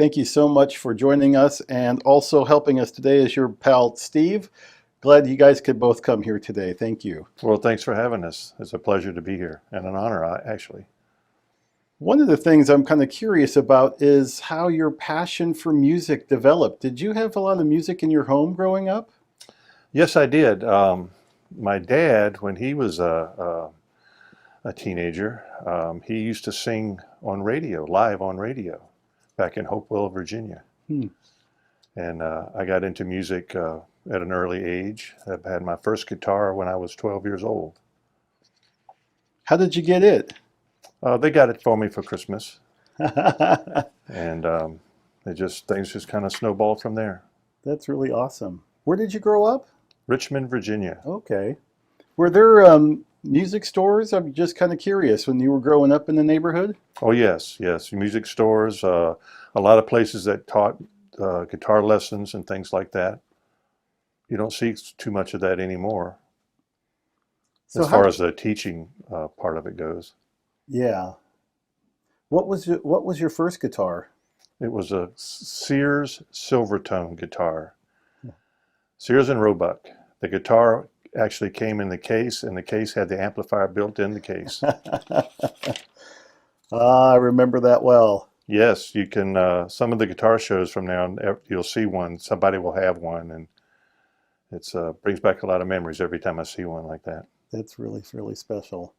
Thank you so much for joining us, and also helping us today is your pal, Steve. Glad you guys could both come here today. Thank you. Well, thanks for having us. It's a pleasure to be here and an honor, actually. One of the things I'm kind of curious about is how your passion for music developed. Did you have a lot of music in your home growing up? Yes, I did. My dad, when he was a teenager, he used to sing on radio, live on radio, back in Hopewell, Virginia. Hmm. And I got into music at an early age. I had my first guitar when I was 12 years old. How did you get it? They got it for me for Christmas, and things just kind of snowballed from there. That's really awesome. Where did you grow up? Richmond, Virginia. Okay. Were there music stores? I'm just kind of curious when you were growing up in the neighborhood. Oh yes, yes. Music stores, a lot of places that taught guitar lessons and things like that. You don't see too much of that anymore, So as far as the teaching part of it goes. yeah. What was your first guitar? It was a Sears Silver Tone guitar. Sears and Roebuck. The guitar actually came in the case, and the case had the amplifier built in the case. Ah, I remember that well. Yes, you can. Some of the guitar shows from now on, you'll see one. Somebody will have one, and it's brings back a lot of memories every time I see one like that. That's really, really special.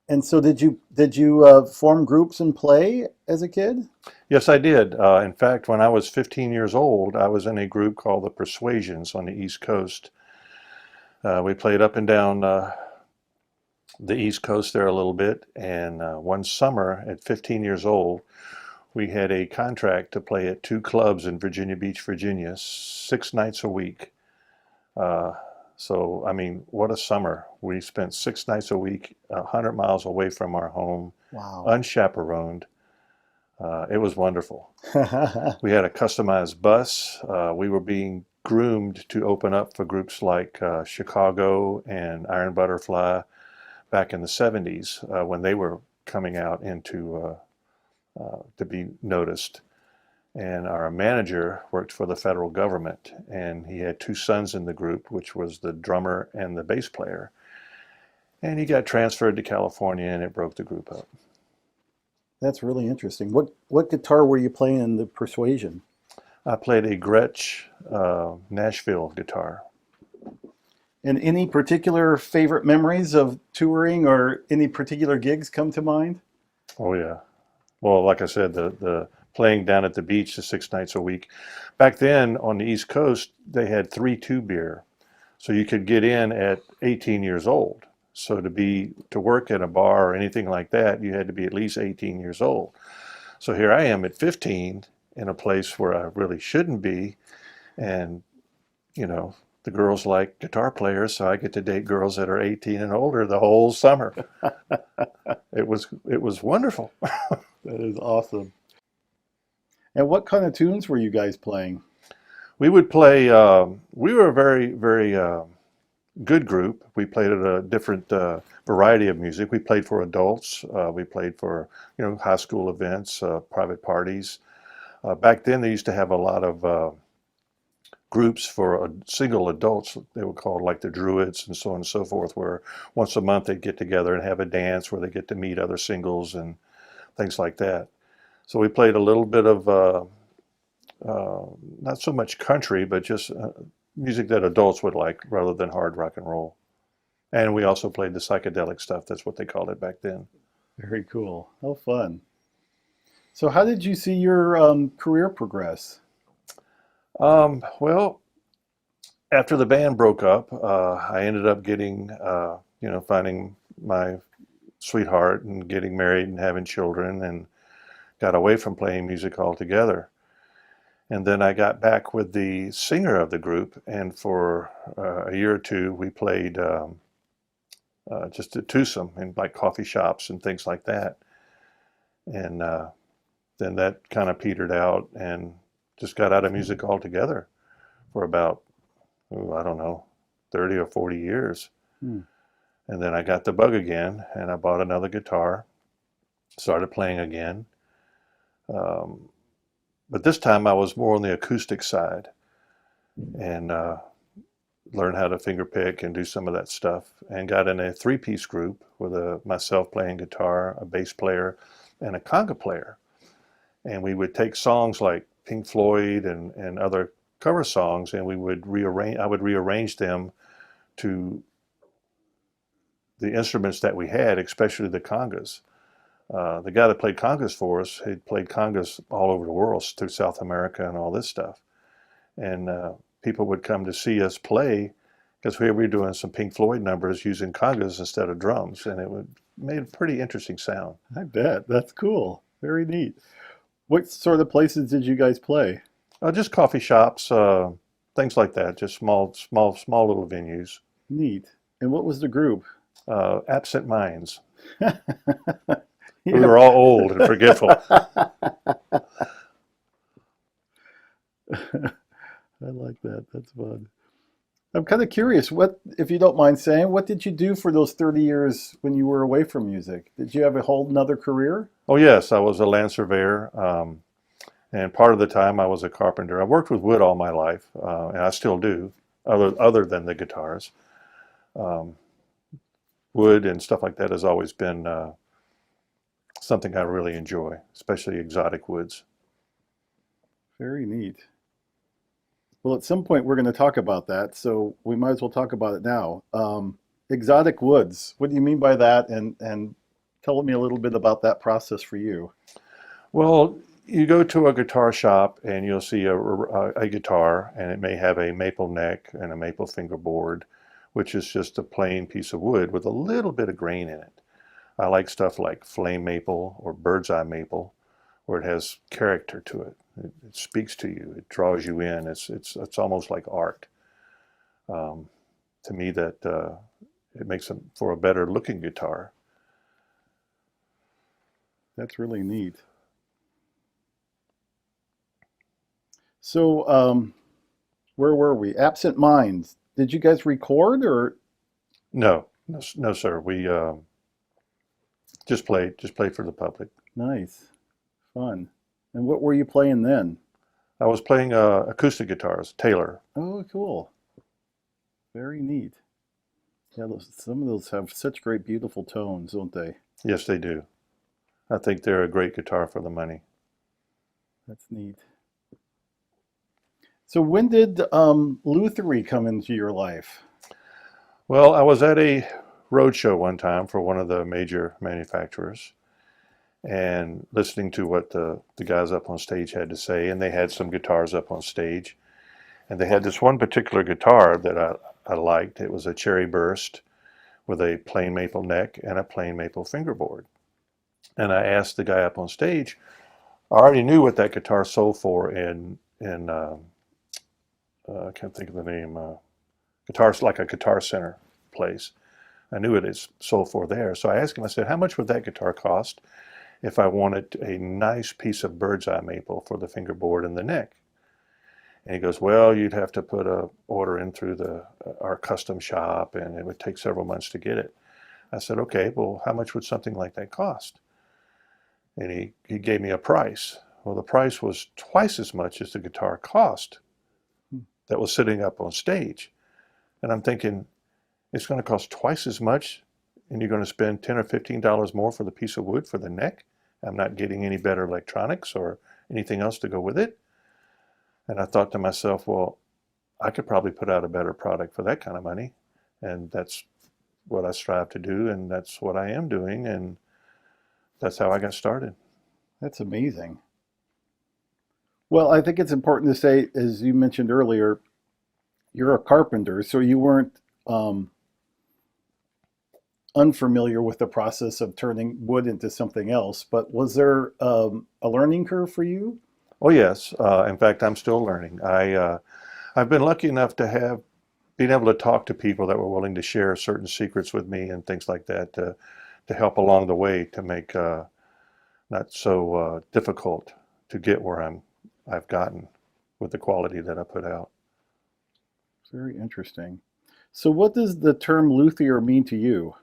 And so did you form groups and play as a kid? Yes, I did. In fact, when I was 15 years old, I was in a group called the Persuasions on the East Coast. We played up and down the East Coast there a little bit, and one summer at 15 years old, we had a contract to play at 2 clubs in Virginia Beach, Virginia, 6 nights a week. So, I mean, what a summer. We spent 6 nights a week, 100 miles away from our home, Wow. unchaperoned. It was wonderful. We had a customized bus. We were being groomed to open up for groups like Chicago and Iron Butterfly back in the 70s when they were coming out into to be noticed. And our manager worked for the federal government, and he had 2 sons in the group, which was the drummer and the bass player. And he got transferred to California, and it broke the group up. That's really interesting. What guitar were you playing in the Persuasion? I played a Gretsch Nashville guitar. And any particular favorite memories of touring or any particular gigs come to mind? Oh yeah. Well, like I said, the playing down at the beach the 6 nights a week. Back then on the East Coast, they had 3-2 beer, so you could get in at 18 years old. So to work at a bar or anything like that, you had to be at least 18 years old. So here I am at 15 in a place where I really shouldn't be, and you know the girls like guitar players, so I get to date girls that are 18 and older the whole summer. It was wonderful. That is awesome. And what kind of tunes were you guys playing? We would play. We were a very good group. We played at a different variety of music. We played for adults. We played for high school events, private parties. Back then, they used to have a lot of groups for single adults. They were called like the Druids and so on and so forth, where once a month they'd get together and have a dance where they get to meet other singles and things like that. So we played a little bit of not so much country, but just music that adults would like rather than hard rock and roll. And we also played the psychedelic stuff. That's what they called it back then. Very cool. How fun. So how did you see your career progress? Well, after the band broke up, I ended up getting, finding my sweetheart and getting married and having children, and got away from playing music altogether. And then I got back with the singer of the group, and for a year or two we played just a twosome in like coffee shops and things like that. And then that kind of petered out and just got out of music altogether for about, I don't know, 30 or 40 years. Hmm. And then I got the bug again, and I bought another guitar, started playing again. But this time I was more on the acoustic side and learned how to finger pick and do some of that stuff, and got in a three-piece group with myself playing guitar, a bass player, and a conga player. And we would take songs like Pink Floyd and other cover songs, and we would rearrange. I would rearrange them to the instruments that we had, especially the congas. The guy that played congas for us had played congas all over the world, through South America and all this stuff. And people would come to see us play because we were doing some Pink Floyd numbers using congas instead of drums, and made a pretty interesting sound. I bet. That's cool. Very neat. What sort of places did you guys play? Just coffee shops, things like that, just small little venues. Neat. And what was the group? Absent Minds. We Yeah. were all old and forgetful. I like that. That's fun. I'm kind of curious, what, if you don't mind saying, what did you do for those 30 years when you were away from music? Did you have a whole nother career? Oh yes, I was a land surveyor, and part of the time I was a carpenter. I worked with wood all my life, and I still do, other than the guitars. Um, Wood and stuff like that has always been something I really enjoy, especially exotic woods. Very neat. Well, at some point we're going to talk about that, so we might as well talk about it now. Exotic woods, what do you mean by that? And tell me a little bit about that process for you. Well, you go to a guitar shop and you'll see a guitar, and it may have a maple neck and a maple fingerboard, which is just a plain piece of wood with a little bit of grain in it. I like stuff like flame maple or bird's eye maple, where it has character to it. It speaks to you. It draws you in. It's almost like art. To me, that it makes for a better looking guitar. That's really neat. So, where were we? Absent Minds. Did you guys record or? No, no, no, sir. We just played for the public. Nice, fun. And what were you playing then? I was playing acoustic guitars, Taylor. Oh, cool. Very neat. Yeah, some of those have such great, beautiful tones, don't they? Yes, they do. I think they're a great guitar for the money. That's neat. So when did luthiery come into your life? Well, I was at a road show one time for one of the major manufacturers, and listening to what the guys up on stage had to say, and they had some guitars up on stage, and they had this one particular guitar that I liked. It was a Cherry Burst with a plain maple neck and a plain maple fingerboard. And I asked the guy up on stage, I already knew what that guitar sold for in I can't think of the name, guitars, like a Guitar Center place. I knew it is sold for there. So I asked him, I said, how much would that guitar cost if I wanted a nice piece of bird's eye maple for the fingerboard and the neck? And he goes, well, you'd have to put a order in through our custom shop, and it would take several months to get it. I said, okay, well, how much would something like that cost? And he gave me a price. Well, the price was twice as much as the guitar cost that was sitting up on stage. And I'm thinking, it's going to cost twice as much, and you're going to spend $10 or $15 more for the piece of wood for the neck? I'm not getting any better electronics or anything else to go with it. And I thought to myself, well, I could probably put out a better product for that kind of money. And that's what I strive to do, and that's what I am doing, and that's how I got started. That's amazing. Well, I think it's important to say, as you mentioned earlier, you're a carpenter, so you weren't unfamiliar with the process of turning wood into something else. But was there a learning curve for you? Oh yes, in fact, I'm still learning. I've been lucky enough to have been able to talk to people that were willing to share certain secrets with me and things like that to help along the way to make not so difficult to get where I've gotten with the quality that I put out. Very interesting. So what does the term luthier mean to you?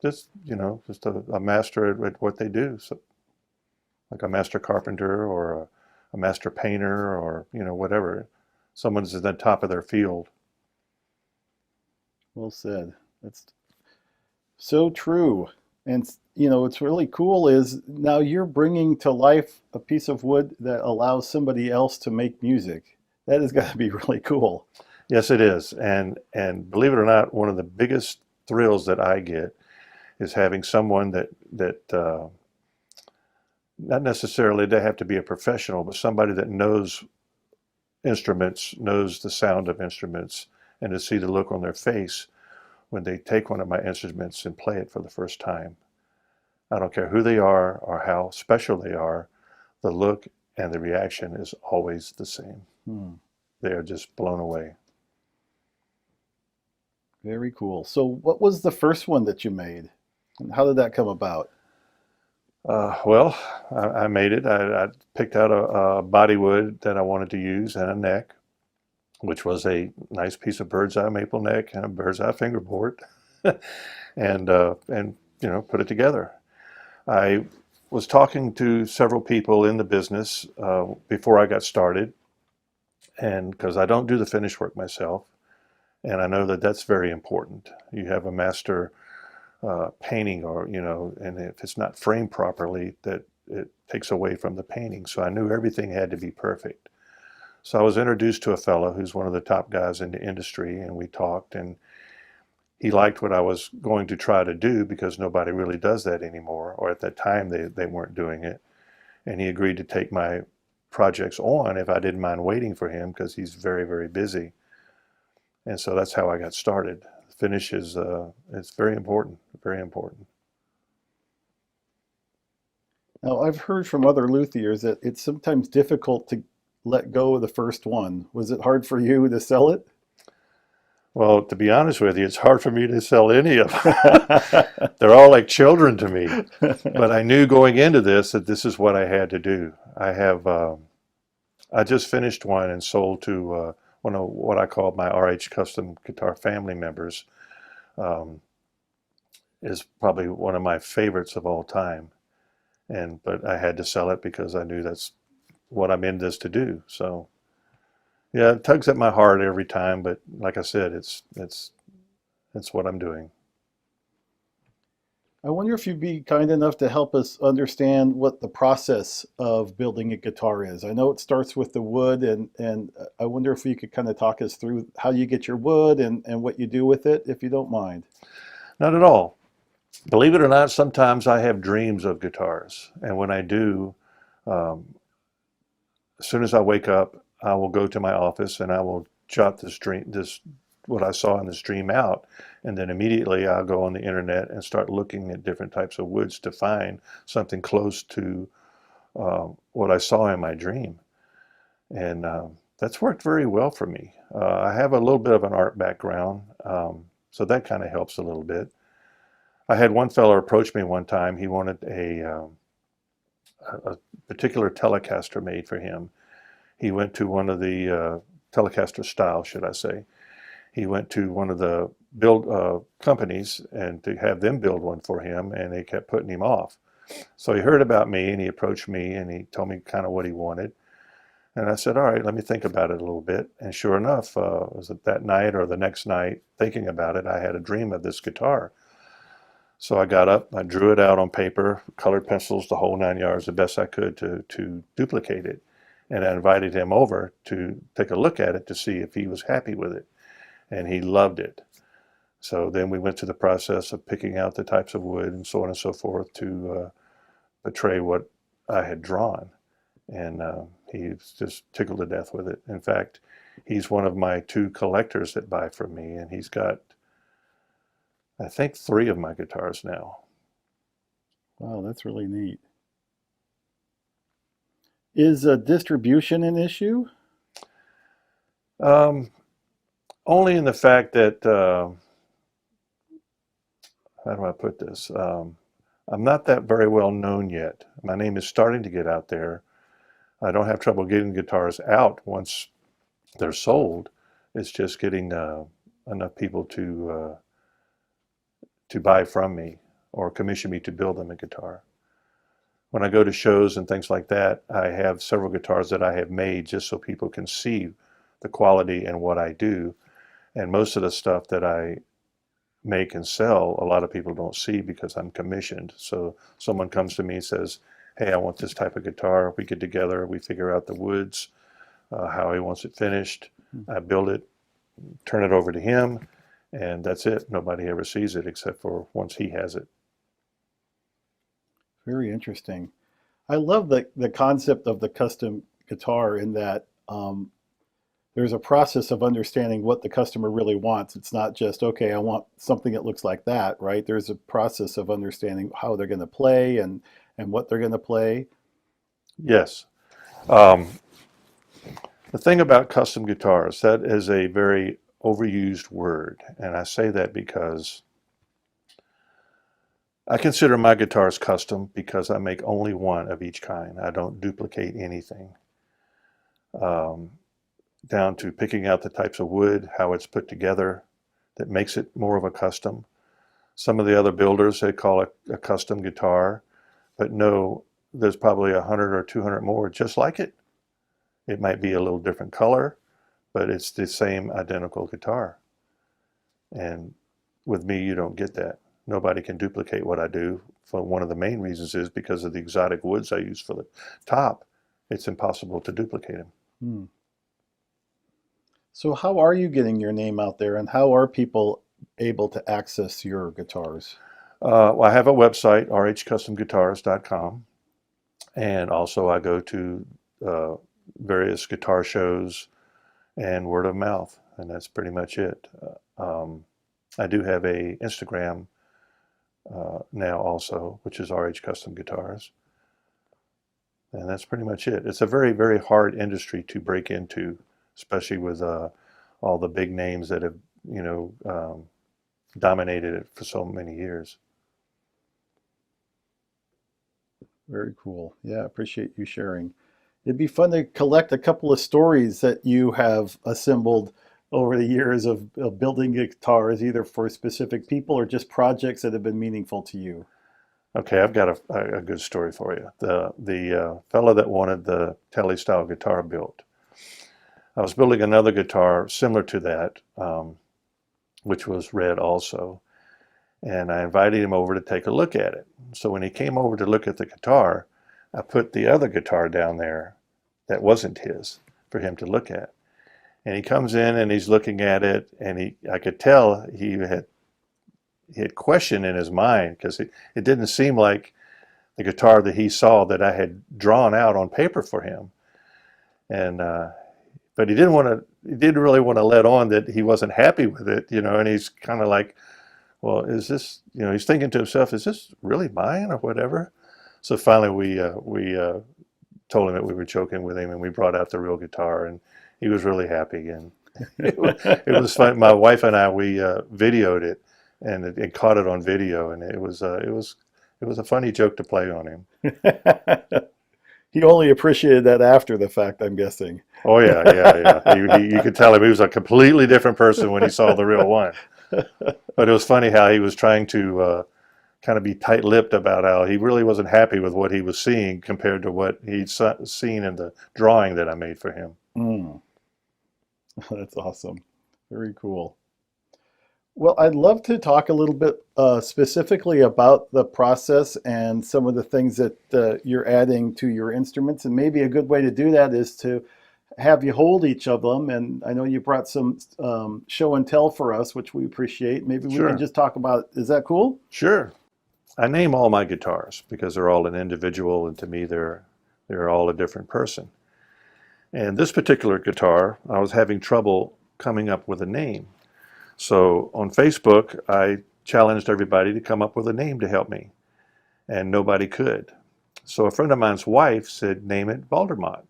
Just, just a master at what they do. So like a master carpenter or a master painter or, whatever. Someone's at the top of their field. Well said. That's so true. And what's really cool is now you're bringing to life a piece of wood that allows somebody else to make music. That has got to be really cool. Yes, it is. And believe it or not, one of the biggest thrills that I get is having someone that not necessarily they have to be a professional, but somebody that knows instruments, knows the sound of instruments, and to see the look on their face when they take one of my instruments and play it for the first time. I don't care who they are or how special they are, the look and the reaction is always the same. Hmm. They are just blown away. Very cool. So what was the first one that you made? And how did that come about? Well, I made it. I picked out a body wood that I wanted to use and a neck, which was a nice piece of bird's eye maple neck and a bird's eye fingerboard, and put it together. I was talking to several people in the business before I got started, and because I don't do the finish work myself, and I know that that's very important. You have a master painting, or and if it's not framed properly, that it takes away from the painting. So I knew everything had to be perfect. So I was introduced to a fellow who's one of the top guys in the industry, and we talked, and he liked what I was going to try to do because nobody really does that anymore, or at that time they weren't doing it. And he agreed to take my projects on if I didn't mind waiting for him because he's very, very busy. And so that's how I got started. The finish is it's very important, very important. Now, I've heard from other luthiers that it's sometimes difficult to let go of the first one. Was it hard for you to sell it? Well, to be honest with you, it's hard for me to sell any of them. They're all like children to me. But I knew going into this that this is what I had to do. I just finished one and sold to one of what I call my RH Custom Guitar family members. Um, is probably one of my favorites of all time. But I had to sell it because I knew that's what I'm in this to do. So yeah, it tugs at my heart every time, but like I said, it's what I'm doing. I wonder if you'd be kind enough to help us understand what the process of building a guitar is. I know it starts with the wood, and I wonder if you could kind of talk us through how you get your wood and what you do with it, if you don't mind. Not at all. Believe it or not, sometimes I have dreams of guitars, and when I do, um, as soon as I wake up, I will go to my office and I will jot this what I saw in this dream out, and then immediately I'll go on the internet and start looking at different types of woods to find something close to what I saw in my dream, and that's worked very well for me. I have a little bit of an art background, so that kind of helps a little bit. I had one fellow approach me one time. He wanted a particular Telecaster made for him. He went to one of the Telecaster style, should I say. He went to one of the build companies and to have them build one for him, and they kept putting him off. So he heard about me and he approached me and he told me kind of what he wanted. And I said, all right, let me think about it a little bit. And sure enough, was it that night or the next night, thinking about it, I had a dream of this guitar. So I got up, I drew it out on paper, colored pencils, the whole 9 yards, the best I could to duplicate it. And I invited him over to take a look at it to see if he was happy with it. And he loved it. So then we went through the process of picking out the types of wood and so on and so forth to portray what I had drawn. And he's just tickled to death with it. In fact, he's one of my 2 collectors that buy from me, and he's got, I think, 3 of my guitars now. Wow, that's really neat. Is distribution an issue? Only in the fact that, how do I put this? I'm not that very well known yet. My name is starting to get out there. I don't have trouble getting guitars out once they're sold. It's just getting enough people to buy from me or commission me to build them a guitar. when I go to shows and things like that, I have several guitars that I have made just so people can see the quality and what I do. And most of the stuff that I make and sell, a lot of people don't see because I'm commissioned. So someone comes to me and says, hey, I want this type of guitar. We get together, we figure out the woods, how he wants it finished. I build it, turn it over to him, and that's it. Nobody ever sees it except for once he has it. Very interesting. I love the concept of the custom guitar in that there's a process of understanding what the customer really wants. It's not just, okay, I want something that looks like that, right? There's a process of understanding how they're going to play and what they're going to play. Yes. The thing about custom guitars, that is a very overused word. And I say that because I consider my guitars custom because I make only one of each kind. I don't duplicate anything. Down to picking out the types of wood, how it's put together, that makes it more of a custom. Some of the other builders, they call it a custom guitar, but no, there's probably 100 or 200 more just like it. It might be a little different color, but it's the same identical guitar. And with me, you don't get that. Nobody can duplicate what I do. For one of the main reasons is because of the exotic woods I use for the top. It's impossible to duplicate them. Hmm. So how are you getting your name out there, and how are people able to access your guitars? Well, I have a website, rhcustomguitars.com, and also I go to various guitar shows and word of mouth, and that's pretty much it. I do have a Instagram now also, which is RH Custom Guitars, and that's pretty much it. It's a very, very hard industry to break into, especially with all the big names that have, dominated it for so many years. Very cool. Yeah, appreciate you sharing. It'd be fun to collect a couple of stories that you have assembled over the years of building guitars, either for specific people or just projects that have been meaningful to you. Okay, I've got a good story for you. The fellow that wanted the Tele style guitar built, I was building another guitar similar to that, which was red also, and I invited him over to take a look at it. So when he came over to look at the guitar, I put the other guitar down there that wasn't his for him to look at. And he comes in and he's looking at it, and I could tell he had question in his mind, because it didn't seem like the guitar that he saw that I had drawn out on paper for him. And but he didn't really want to let on that he wasn't happy with it, and he's kind of like, well, is this, he's thinking to himself, is this really mine or whatever? So finally we told him that we were joking with him, and we brought out the real guitar, and he was really happy. And it was fun. My wife and I, we videoed it, and it caught it on video, and it was a funny joke to play on him. He only appreciated that after the fact, I'm guessing. Oh yeah. You could tell him he was a completely different person when he saw the real one. But it was funny how he was trying to kind of be tight-lipped about how he really wasn't happy with what he was seeing compared to what he'd seen in the drawing that I made for him. Mm. That's awesome. Very cool. Well, I'd love to talk a little bit specifically about the process and some of the things that you're adding to your instruments. And maybe a good way to do that is to have you hold each of them. And I know you brought some show and tell for us, which we appreciate. Maybe we Sure. can just talk about it. Is that cool? Sure. I name all my guitars because they're all an individual, and to me they're all a different person. And this particular guitar, I was having trouble coming up with a name. So on Facebook, I challenged everybody to come up with a name to help me, and nobody could. So a friend of mine's wife said, name it Voldemort,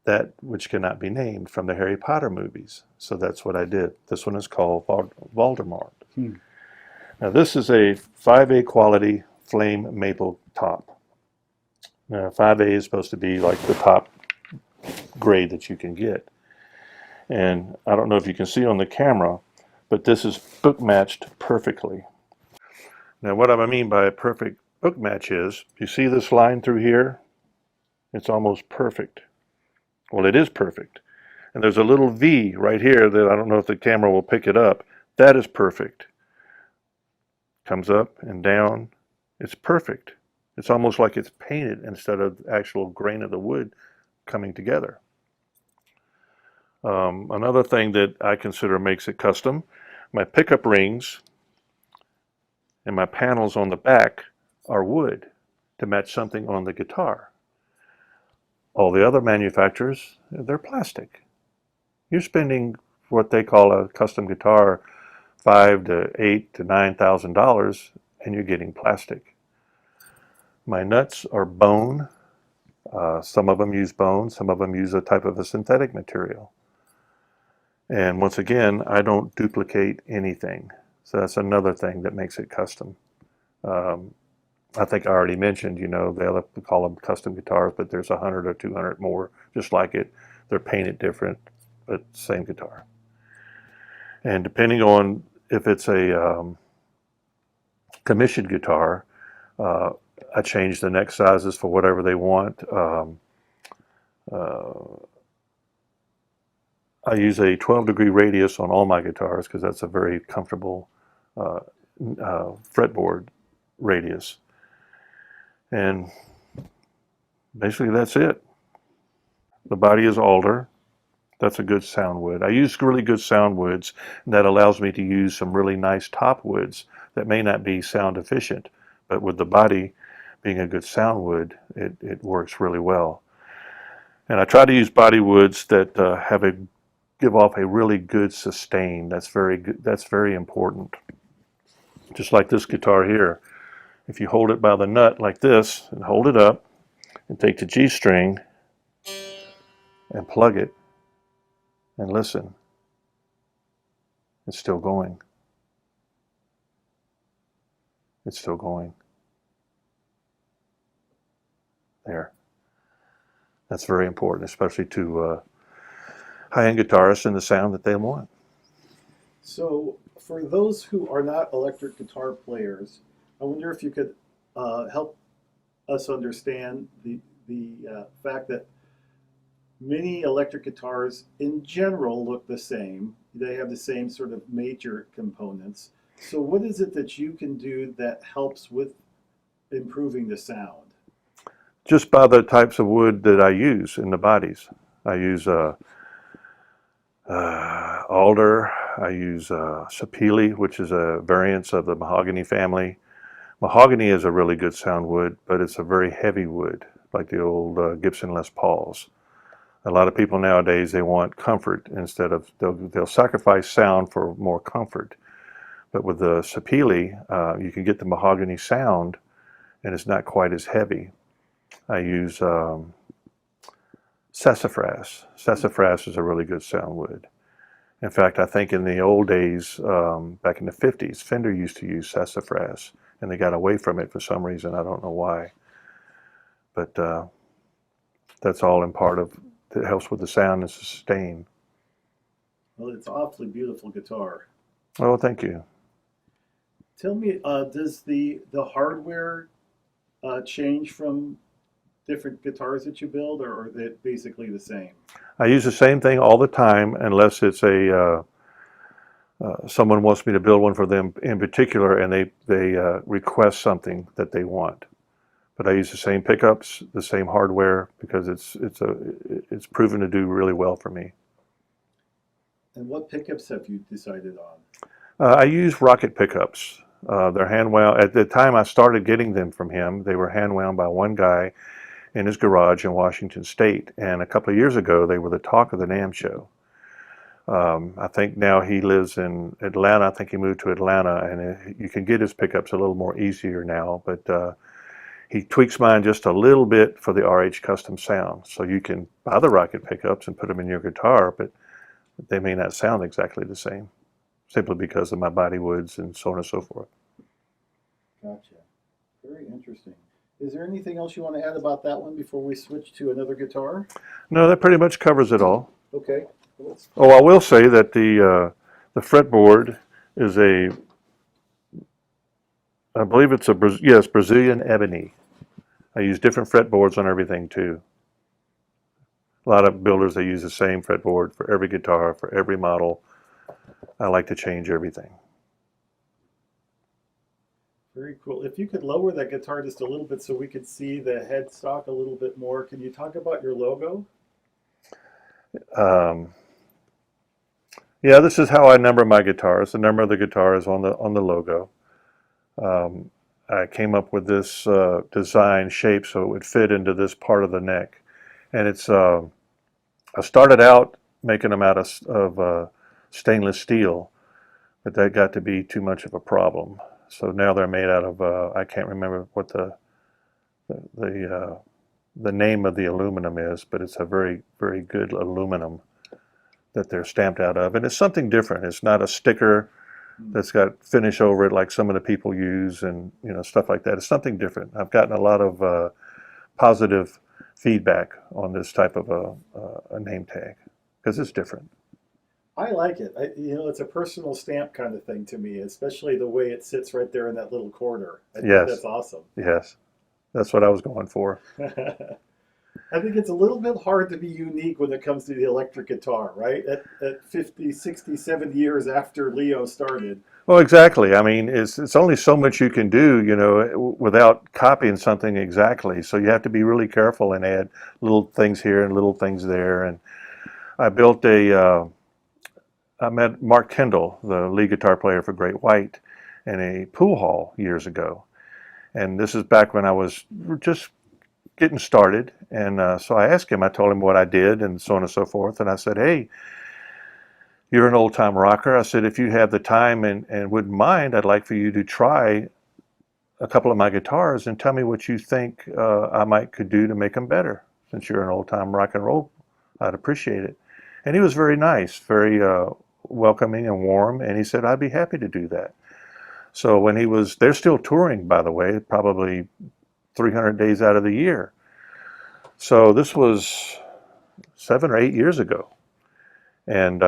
that which cannot be named, from the Harry Potter movies. So that's what I did. This one is called Voldemort. Now this is a 5A quality flame maple top. Now 5A is supposed to be like the top grade that you can get. And I don't know if you can see on the camera, but this is book matched perfectly. Now what I mean by perfect hook match is, you see this line through here? It's almost perfect. Well, it is perfect. And there's a little V right here that I don't know if the camera will pick it up. That is perfect. Comes up and down. It's perfect. It's almost like it's painted instead of the actual grain of the wood coming together. Another thing that I consider makes it custom, my pickup rings and my panels on the back are wood to match something on the guitar. All the other manufacturers, they're plastic. You're spending what they call a custom guitar $5,000 to $8,000 to $9,000, and you're getting plastic. My nuts are bone. Some of them use bone, some of them use a type of a synthetic material. And once again, I don't duplicate anything. So that's another thing that makes it custom. I think I already mentioned, you know, we call them custom guitars, but there's 100 or 200 more just like it. They're painted different, but same guitar. And depending on if it's a commissioned guitar, I change the neck sizes for whatever they want. I use a 12-degree radius on all my guitars because that's a very comfortable fretboard radius. And basically that's it. The body is alder. That's a good sound wood. I use really good sound woods, and that allows me to use some really nice top woods that may not be sound efficient, but with the body being a good sound wood, it works really well. And I try to use body woods that give off a really good sustain. That's very good. That's very important. Just like this guitar here. If you hold it by the nut like this and hold it up and take the G string and plug it and listen, it's still going. It's still going. There. That's very important, especially to high-end guitarists and the sound that they want. So, for those who are not electric guitar players, I wonder if you could help us understand the fact that many electric guitars in general look the same. They have the same sort of major components. So what is it that you can do that helps with improving the sound? Just by the types of wood that I use in the bodies. I use alder, I use sapele, which is a variance of the mahogany family. Mahogany is a really good sound wood, but it's a very heavy wood, like the old Gibson Les Pauls. A lot of people nowadays, they want comfort instead of, they'll sacrifice sound for more comfort. But with the sapele, you can get the mahogany sound, and it's not quite as heavy. I use sassafras. Sassafras is a really good sound wood. In fact, I think in the old days, back in the 50s, Fender used to use sassafras, and they got away from it for some reason. I don't know why. But that's all in part of, it helps with the sound and sustain. Well, it's an awfully beautiful guitar. Oh, thank you. Tell me, does the hardware change from different guitars that you build, or are they basically the same? I use the same thing all the time, unless it's a someone wants me to build one for them in particular, and they request something that they want. But I use the same pickups, the same hardware, because it's proven to do really well for me. And what pickups have you decided on? I use Rocket pickups. They're hand wound. At the time I started getting them from him, they were hand wound by one guy in his garage in Washington State. And a couple of years ago, they were the talk of the NAMM show. I think now he lives in Atlanta. I think he moved to Atlanta, and you can get his pickups a little more easier now. But he tweaks mine just a little bit for the RH custom sound. So you can buy the Rocket pickups and put them in your guitar, but they may not sound exactly the same, simply because of my body woods and so on and so forth. Gotcha. Very interesting. Is there anything else you want to add about that one before we switch to another guitar? No, that pretty much covers it all. Okay. Oh, I will say that the fretboard is a I believe it's yes, Brazilian ebony. I use different fretboards on everything too. A lot of builders, they use the same fretboard for every guitar, for every model. I like to change everything. Very cool. If you could lower that guitar just a little bit so we could see the headstock a little bit more, can you talk about your logo? Um, yeah, this is how I number my guitars. The number of the guitar is on the logo. Um, I came up with this design shape so it would fit into this part of the neck, and it's I started out making them out of stainless steel, but that got to be too much of a problem. So now they're made out of I can't remember what the the name of the aluminum is, but it's a very, very good aluminum that they're stamped out of, and it's something different. It's not a sticker that's got finish over it like some of the people use, and stuff like that. It's something different. I've gotten a lot of positive feedback on this type of a name tag because it's different. I like it. It's a personal stamp kind of thing to me, especially the way it sits right there in that little corner. I think Yes, that's awesome. yes, that's what I was going for. I think it's a little bit hard to be unique when it comes to the electric guitar, right? At 50, 60, 70 years after Leo started. Well, exactly. I mean, it's only so much you can do, without copying something exactly. So you have to be really careful and add little things here and little things there. And I built I met Mark Kendall, the lead guitar player for Great White, in a pool hall years ago. And this is back when I was just getting started. And so I asked him, I told him what I did and so on and so forth. And I said, hey, you're an old time rocker. I said, if you have the time and wouldn't mind, I'd like for you to try a couple of my guitars and tell me what you think I might could do to make them better. Since you're an old time rock and roll, I'd appreciate it. And he was very nice, very welcoming and warm. And he said, I'd be happy to do that. So when they're still touring, by the way, probably 300 days out of the year. So this was 7 or 8 years ago. And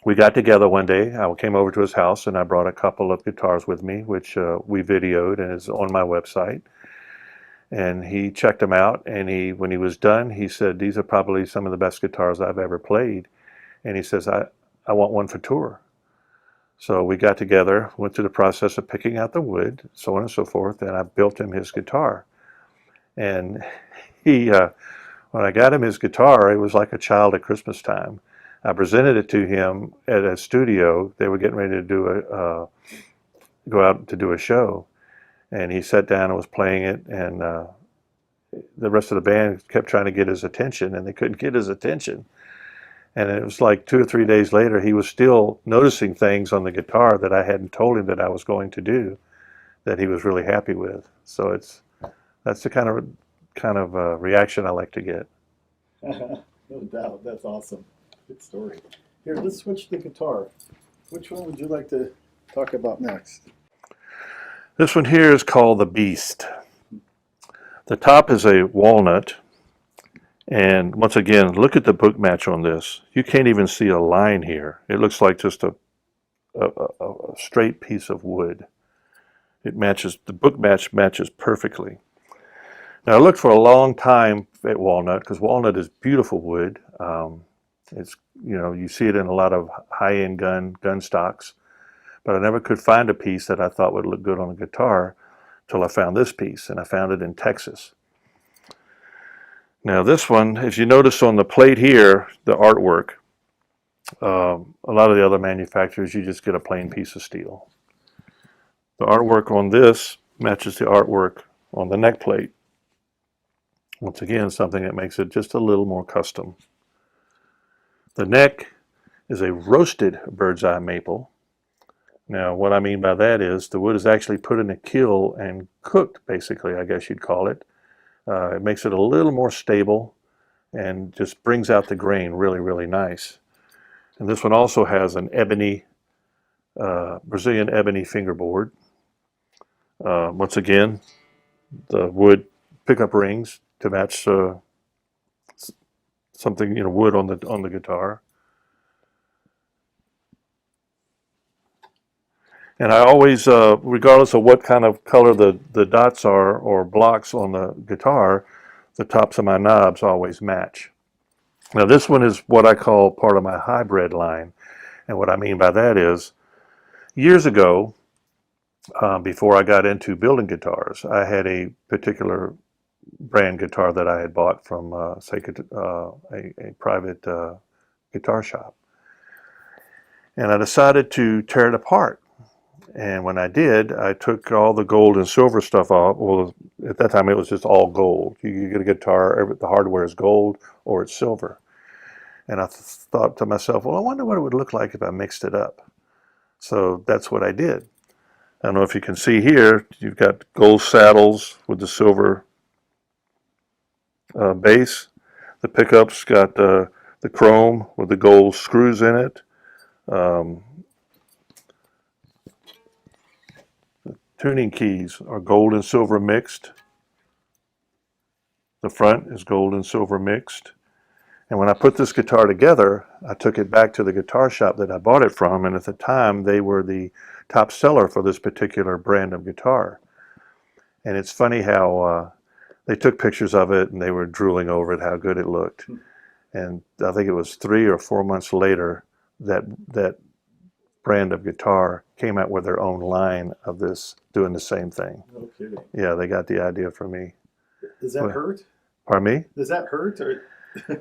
we got together one day. I came over to his house and I brought a couple of guitars with me, which we videoed and is on my website. And he checked them out. And when he was done, he said, these are probably some of the best guitars I've ever played. And he says, I want one for tour. So we got together, went through the process of picking out the wood, so on and so forth, and I built him his guitar. And when I got him his guitar, it was like a child at Christmas time. I presented it to him at a studio. They were getting ready to go out to do a show, and he sat down and was playing it. And the rest of the band kept trying to get his attention, and they couldn't get his attention. And it was like 2 or 3 days later, he was still noticing things on the guitar that I hadn't told him that I was going to do, that he was really happy with. So that's the kind of reaction I like to get. No doubt. That's awesome. Good story. Here, let's switch the guitar. Which one would you like to talk about next? This one here is called the Beast. The top is a walnut. And once again, look at the book match on this. You can't even see a line here. It looks like just a straight piece of wood. It matches, the book match matches perfectly. Now I looked for a long time at walnut because walnut is beautiful wood. It's, you see it in a lot of high-end gun stocks, but I never could find a piece that I thought would look good on a guitar till I found this piece, and I found it in Texas. Now this one, if you notice on the plate here, the artwork, a lot of the other manufacturers, you just get a plain piece of steel. The artwork on this matches the artwork on the neck plate. Once again, something that makes it just a little more custom. The neck is a roasted bird's eye maple. Now what I mean by that is the wood is actually put in a kiln and cooked, basically, I guess you'd call it. It makes it a little more stable and just brings out the grain really, really nice. And this one also has an ebony, Brazilian ebony fingerboard. Once again, the wood pickup rings to match something, wood on the guitar. And I always, regardless of what kind of color the dots are or blocks on the guitar, the tops of my knobs always match. Now this one is what I call part of my hybrid line. And what I mean by that is, years ago, before I got into building guitars, I had a particular brand guitar that I had bought from, say, a private guitar shop. And I decided to tear it apart. And when I did, I took all the gold and silver stuff off. Well, at that time, it was just all gold. You get a guitar, the hardware is gold or it's silver. And I thought to myself, well, I wonder what it would look like if I mixed it up. So that's what I did. I don't know if you can see here, you've got gold saddles with the silver base. The pickup's got the chrome with the gold screws in it. Tuning keys are gold and silver mixed. The front is gold and silver mixed. And when I put this guitar together, I took it back to the guitar shop that I bought it from, and at the time they were the top seller for this particular brand of guitar. And it's funny how they took pictures of it and they were drooling over it, how good it looked. And I think it was 3 or 4 months later that brand of guitar came out with their own line of this, doing the same thing. No kidding. Yeah, they got the idea from me. Does that hurt? Pardon me? Does that hurt? Or?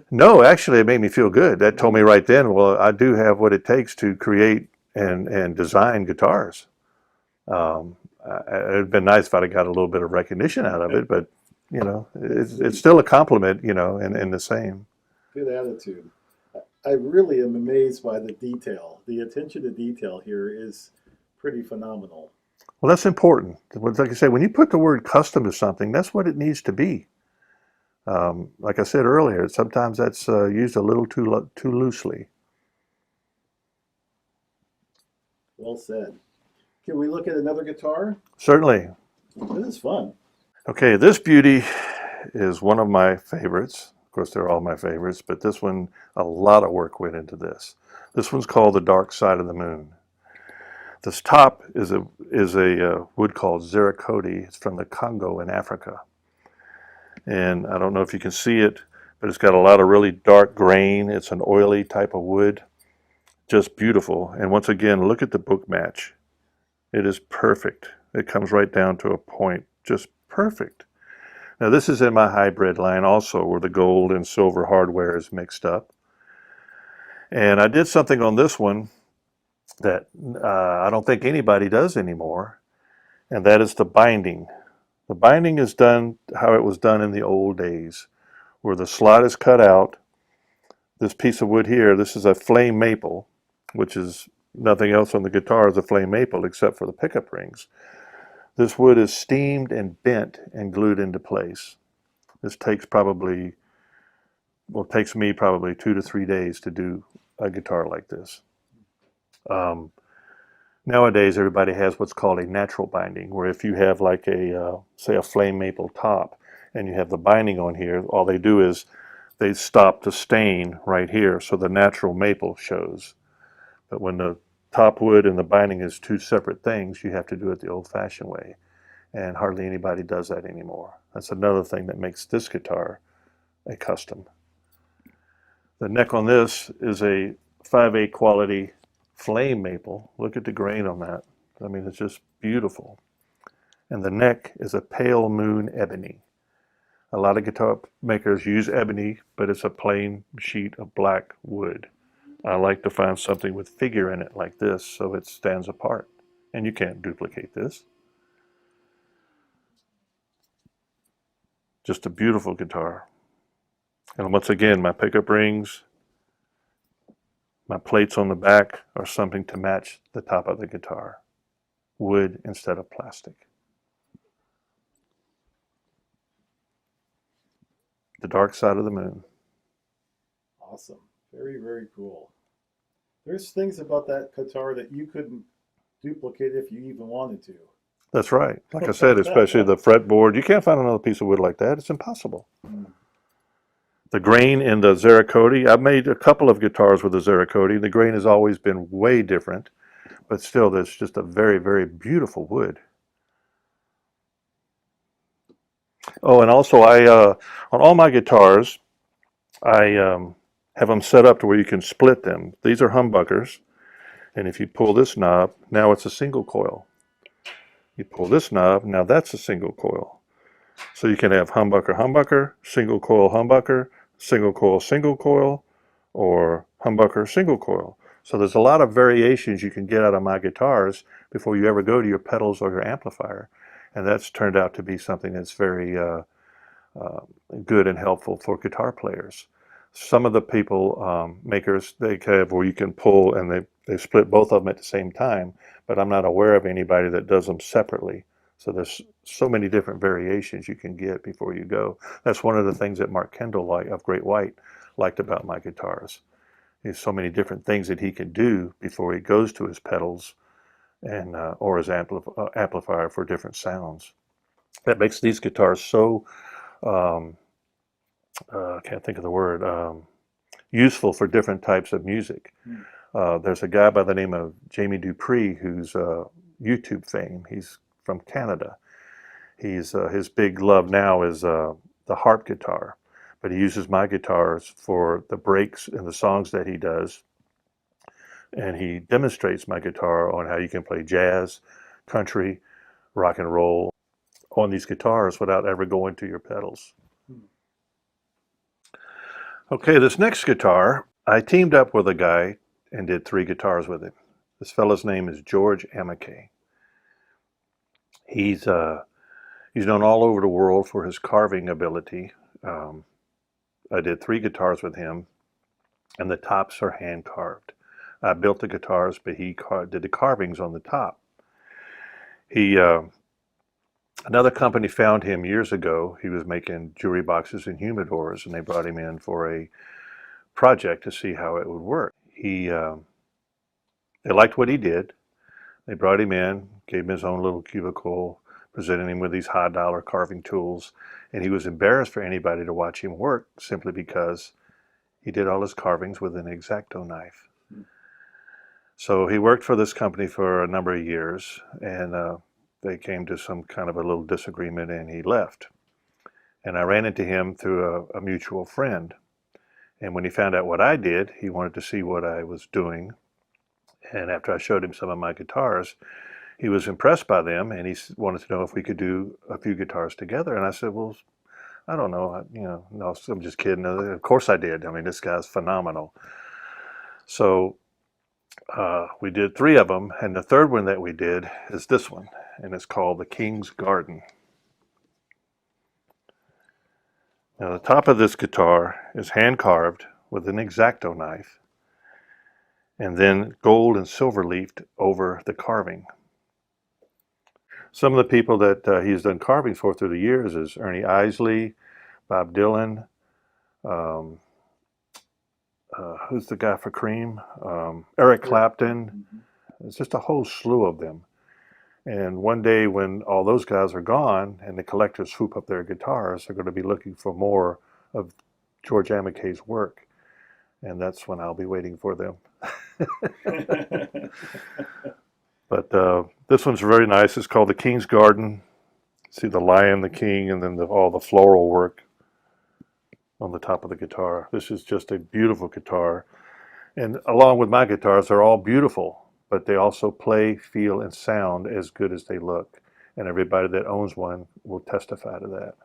No, actually, it made me feel good. That told me right then, well, I do have what it takes to create and design guitars. It'd been nice if I'd have got a little bit of recognition out of it, but you know, it's still a compliment, you know, and the same. Good attitude. I really am amazed by the detail. The attention to detail here is pretty phenomenal. Well, that's important. Like I say, when you put the word custom to something, that's what it needs to be. Like I said earlier, sometimes that's used a little too loosely. Well said. Can we look at another guitar? Certainly. This is fun. Okay, this beauty is one of my favorites. Of course, they're all my favorites, but this one, a lot of work went into this. This one's called The Dark Side of the Moon. This top is a wood called Zirconi. It's from the Congo in Africa. And I don't know if you can see it, but it's got a lot of really dark grain. It's an oily type of wood. Just beautiful. And once again, look at the book match. It is perfect. It comes right down to a point. Just perfect. Now this is in my hybrid line also, where the gold and silver hardware is mixed up. And I did something on this one that I don't think anybody does anymore, and that is the binding. The binding is done how it was done in the old days, where the slot is cut out. This piece of wood here, this is a flame maple, which is nothing else on the guitar is a flame maple except for the pickup rings. This wood is steamed and bent and glued into place. This takes probably, well, it takes me probably 2 to 3 days to do a guitar like this. Nowadays, everybody has what's called a natural binding, where if you have like a, say, a flame maple top, and you have the binding on here, all they do is they stop the stain right here, so the natural maple shows. But when the top wood and the binding is 2 separate things, you have to do it the old-fashioned way. And hardly anybody does that anymore. That's another thing that makes this guitar a custom. The neck on this is a 5/8 quality flame maple. Look at the grain on that. I mean, it's just beautiful. And the neck is a pale moon ebony. A lot of guitar makers use ebony, but it's a plain sheet of black wood. I like to find something with figure in it like this so it stands apart. And you can't duplicate this. Just a beautiful guitar. And once again, my pickup rings, my plates on the back are something to match the top of the guitar. Wood instead of plastic. The Dark Side of the Moon. Awesome. Very, very cool. There's things about that guitar that you couldn't duplicate if you even wanted to. That's right. Like I said, especially the fretboard. You can't find another piece of wood like that. It's impossible. The grain in the Zirconi, I've made a couple of guitars with the Zirconi. The grain has always been way different. but still, that's just a very, very beautiful wood. Oh, and also on all my guitars, I have them set up to where you can split them. These are humbuckers, and if you pull this knob, now it's a single coil. You pull this knob, now that's a single coil. So you can have humbucker, humbucker, single coil, or humbucker, single coil. So there's a lot of variations you can get out of my guitars before you ever go to your pedals or your amplifier. And that's turned out to be something that's very good and helpful for guitar players. Some of the people, makers, they have where you can pull and they split both of them at the same time, but I'm not aware of anybody that does them separately. So there's so many different variations you can get before you go. That's one of the things that Mark Kendall of Great White liked about my guitars. There's so many different things that he can do before he goes to his pedals and or his amplifier for different sounds. That makes these guitars so I can't think of the word, useful for different types of music. There's a guy by the name of Jamie Dupree who's YouTube fame. He's from Canada. He's his big love now is the harp guitar, but he uses my guitars for the breaks in the songs that he does, and he demonstrates my guitar on how you can play jazz, country, rock and roll on these guitars without ever going to your pedals. Okay, this next guitar, I teamed up with a guy and did 3 guitars with him. This fellow's name is George Amiche. He's known all over the world for his carving ability. I did 3 guitars with him, and the tops are hand carved. I built the guitars, but he did the carvings on the top. Another company found him years ago. He was making jewelry boxes and humidors, and they brought him in for a project to see how it would work. They liked what he did. They brought him in, gave him his own little cubicle, presented him with these high dollar carving tools, and he was embarrassed for anybody to watch him work simply because he did all his carvings with an X-Acto knife. So he worked for this company for a number of years, and they came to some kind of a little disagreement, and he left. And I ran into him through a mutual friend. And when he found out what I did, he wanted to see what I was doing. And after I showed him some of my guitars, he was impressed by them, and he wanted to know if we could do a few guitars together. And I said, well, I don't know, no, I'm just kidding. Of course I did. I mean, this guy's phenomenal. So we did 3 of them, and the third one that we did is this one, and it's called the King's Garden. Now the top of this guitar is hand carved with an X-Acto knife, and then gold and silver leafed over the carving. Some of the people that he's done carvings for through the years is Ernie Isley, Bob Dylan, who's the guy for Cream? Eric Clapton. It's just a whole slew of them. And one day when all those guys are gone and the collectors swoop up their guitars, they're going to be looking for more of George Amiche's work. And that's when I'll be waiting for them. But this one's very nice. It's called the King's Garden. See the lion, the king, and then all the floral work on the top of the guitar. This is just a beautiful guitar. And along with my guitars, they're all beautiful, but they also play, feel, and sound as good as they look. And everybody that owns one will testify to that.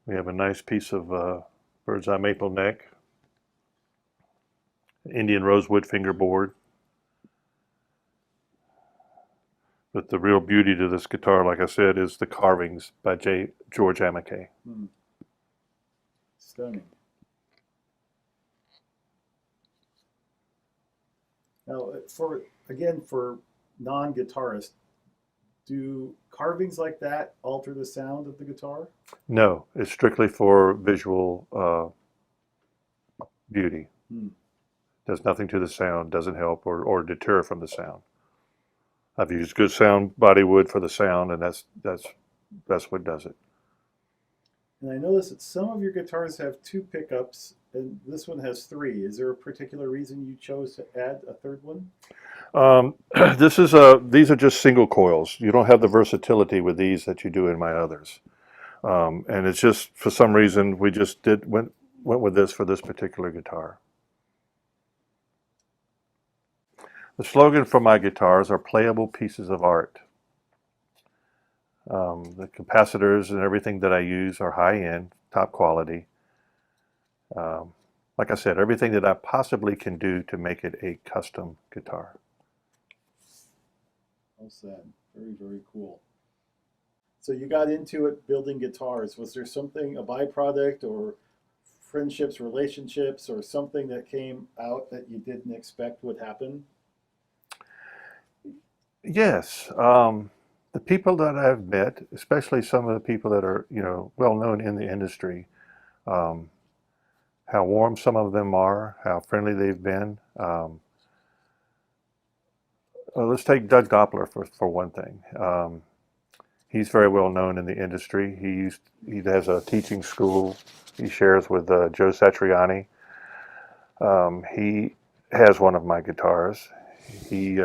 We have a nice piece of bird's eye maple neck, Indian rosewood fingerboard. But the real beauty to this guitar, like I said, is the carvings by George Amiche. Stunning. Now, for non-guitarists, do carvings like that alter the sound of the guitar? No, it's strictly for visual beauty. Does nothing to the sound, doesn't help or deter from the sound. I've used good sound body wood for the sound, and that's what does it. And I noticed that some of your guitars have 2 pickups And this one has three. Is there a particular reason you chose to add a third one? These are just single coils. You don't have the versatility with these that you do in my others. And it's just for some reason we just went with this for this particular guitar. The slogan for my guitars are playable pieces of art. The capacitors and everything that I use are high end, top quality. Like I said, everything that I possibly can do to make it a custom guitar. Well said. Very, very cool. So you got into it building guitars. Was there something, a byproduct or friendships, relationships, or something that came out that you didn't expect would happen? Yes, the people that I've met, especially some of the people that are, well known in the industry, um, how warm some of them are, how friendly they've been. Let's take Doug Doppler for one thing. He's very well known in the industry. He has a teaching school. He shares with Joe Satriani. He has one of my guitars. He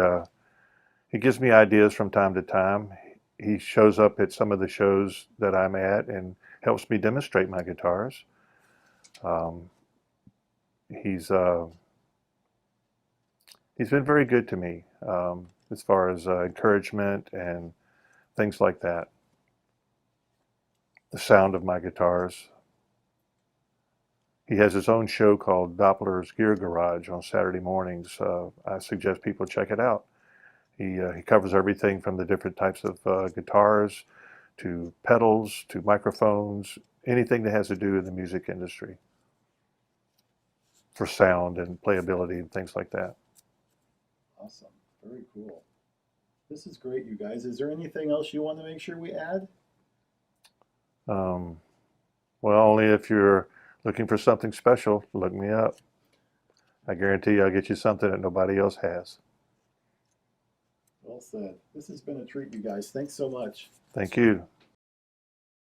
he gives me ideas from time to time. He shows up at some of the shows that I'm at and helps me demonstrate my guitars. Um, he's he's been very good to me as far as encouragement and things like that. The sound of my guitars. He has his own show called Doppler's Gear Garage on Saturday mornings. I suggest people check it out. He covers everything from the different types of guitars to pedals to microphones, anything that has to do with the music industry for sound and playability and things like that. Awesome. Very cool. This is great, you guys. Is there anything else you want to make sure we add? Um, well, only if you're looking for something special, look me up. I guarantee I'll get you something that nobody else has. Well said. This has been a treat, you guys. Thanks so much. Thank you.